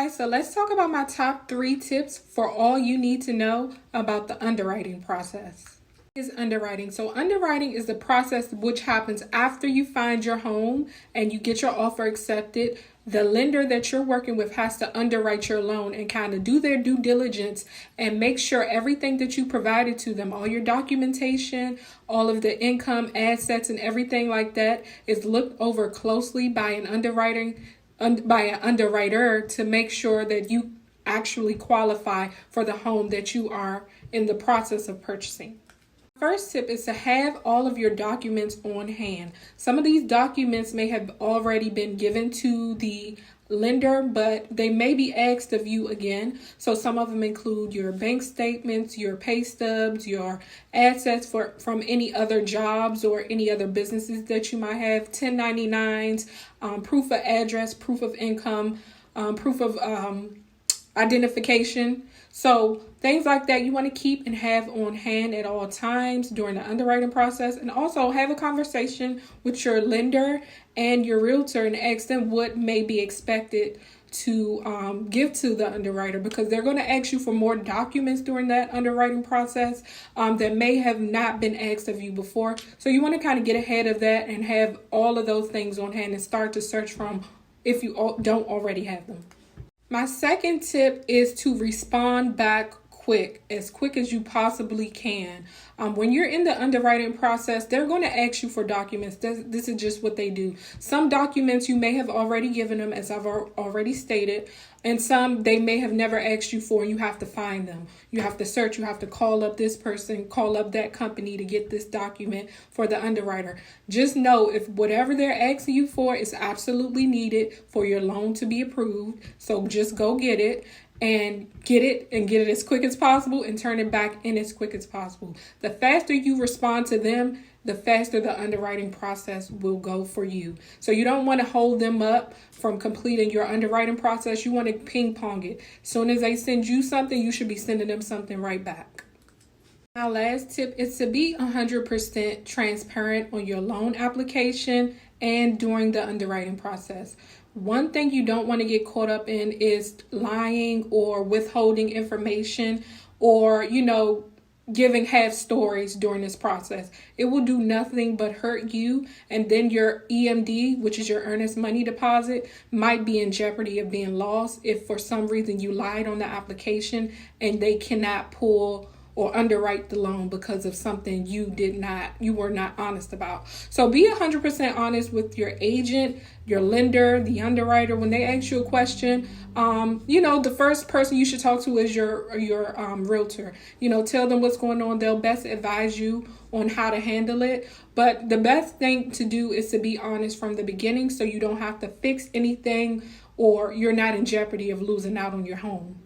Hi, so let's talk about my top 3 tips for all you need to know about the underwriting process. Is underwriting. So underwriting is the process which happens after you find your home and you get your offer accepted. The lender that you're working with has to underwrite your loan and kind of do their due diligence and make sure everything that you provided to them, all your documentation, all of the income, assets, and everything like that is looked over closely by an underwriter to make sure that you actually qualify for the home that you are in the process of purchasing. First tip is to have all of your documents on hand. Some of these documents may have already been given to the lender, but they may be asked of you again. So some of them include your bank statements, your pay stubs, your assets from any other jobs or any other businesses that you might have, 1099s, proof of address, proof of income, proof of identification. So things like that you want to keep and have on hand at all times during the underwriting process, and also have a conversation with your lender and your realtor and ask them what may be expected to give to the underwriter, because they're going to ask you for more documents during that underwriting process that may have not been asked of you before. So you want to kind of get ahead of that and have all of those things on hand and start to search from if you don't already have them. My second tip is to respond back as quick as you possibly can. When you're in the underwriting process, they're going to ask you for documents. This is just what they do. Some documents you may have already given them, as I've already stated, and some they may have never asked you for, and you have to find them. You have to search. You have to call up this person, call up that company to get this document for the underwriter. Just know if whatever they're asking you for is absolutely needed for your loan to be approved, so just go get it. And get it as quick as possible and turn it back in as quick as possible. The faster you respond to them, the faster the underwriting process will go for you. So you don't want to hold them up from completing your underwriting process. You want to ping pong it. As soon as they send you something, you should be sending them something right back. Our last tip is to be 100% transparent on your loan application and during the underwriting process. One thing you don't want to get caught up in is lying or withholding information or, giving half stories during this process. It will do nothing but hurt you, and then your EMD, which is your earnest money deposit, might be in jeopardy of being lost if for some reason you lied on the application and they cannot pull or underwrite the loan because of something you were not honest about. So be 100% honest with your agent, your lender, the underwriter. When they ask you a question, the first person you should talk to is your realtor. Tell them what's going on. They'll best advise you on how to handle it. But the best thing to do is to be honest from the beginning so you don't have to fix anything or you're not in jeopardy of losing out on your home.